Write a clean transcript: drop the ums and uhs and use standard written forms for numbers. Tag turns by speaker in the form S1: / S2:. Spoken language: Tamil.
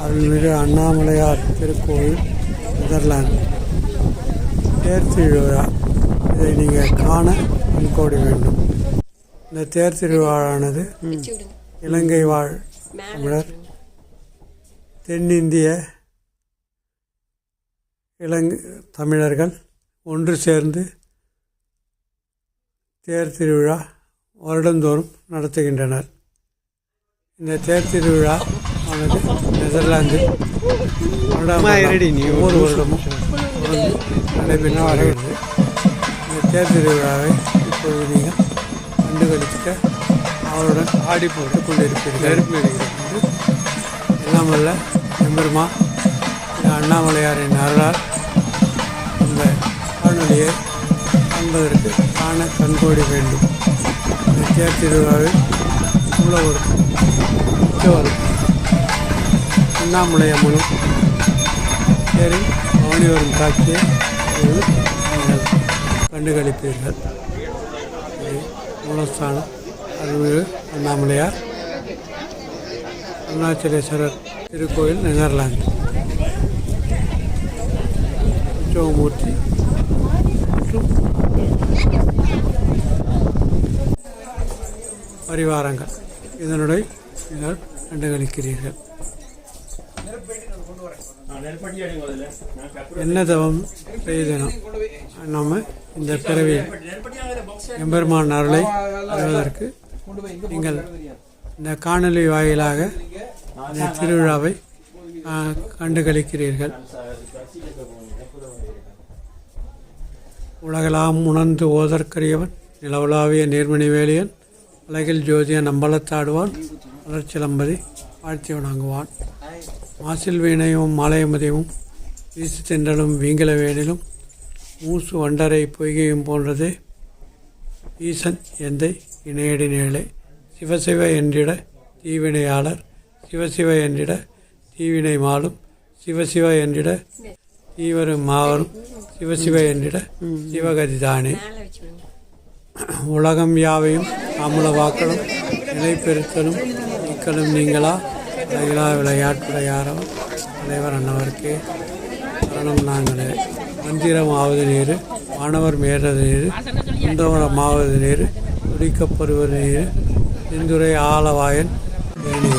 S1: அருள்மிகு அண்ணாமலையார் திருக்கோயில், நெதர்லாந்து. தேர் திருவிழா, இதை நீங்கள் காண முன்கோடி வேண்டும். இந்த தேர் திருவிழாவானது இலங்கை வாழ் தமிழர், தென்னிந்திய தமிழர்கள் ஒன்று சேர்ந்து தேர் திருவிழா வருடந்தோறும் நடத்துகின்றனர். இந்த தேர் திருவிழா ஆனது நெதர்லாந்தில் ஒவ்வொரு வருடமும் நடைபெற்று வருகிறது. இந்த தேர் திருவிழாவை இப்பொழுது நீங்கள் கண்டுகளிக்க அவருடன் ஆடி போட்டு கொண்டிருப்பீர்கள். எல்லாம் வல்ல எம்பெருமா அண்ணாமலையாரின் அருளால் இந்த காணொலியை காண்பதற்கு காண கண்கோடி வேண்டும். இந்த தேர் திருவிழாவில் மூலவர் உற்சவர் அண்ணாமலை அம்மனும் தேரில் பவனி வரும் காட்சியை நீங்கள் கண்டுகளிப்பீர்கள். மூலஸ்தானம் அருள்மிகு அண்ணாமலையார் அருணாச்சலேஸ்வரர் திருக்கோயில், நெதர்லாந்து. உற்சவமூர்த்தி மற்றும் பரிவாரங்கள் இதனுடைய நீங்கள் கண்டுகளிக்கிறீர்கள். என்ன தவம் செய்தனும் நம்ம இந்த பிறவியில் எம்பெருமான் அருளை அடைவதற்கு நீங்கள் இந்த காணொலி வாயிலாக இந்த திருவிழாவை கண்டுகளிக்கிறீர்கள். உலகெல்லாம் உணர்ந்து ஓதற்கரியவன், நிலவுலாவிய நீர்மணி வேலியன், உலகில் ஜோதியன் அம்பலத்தாடுவான், வளர்ச்சிலம்பதி வாழ்த்தி வணங்குவான். மாசில் வீணையும் மாலையமதியும் வீசு தென்றலும் வீங்கல வேணிலும் மூசு வண்டரை பொய்கையும் போன்றதே ஈசன் எந்தை இணையடி நேழை. சிவசிவ என்றிட தீவினையாளர், சிவசிவ என்றிட தீவினை மாலும், சிவசிவ என்றிட தீவரும் மாவரும், சிவசிவ என்றிட சிவகதிதானே. உலகம் யாவையும் அமுல வாக்களும் நிலை பெருத்தலும் நீக்கலும் நீங்களா அழகிலா விளையாட்டுடையாரவன் தலைவர் அன்னவர்க்கே சரணம் நாங்களே. மந்திரம் ஆவது நீர், மாணவர் மேறது நீர், குந்தவரம் ஆவது நீர், துடிக்கப்படுவது நீர், இந்துரை ஆலவாயன் வேணிய.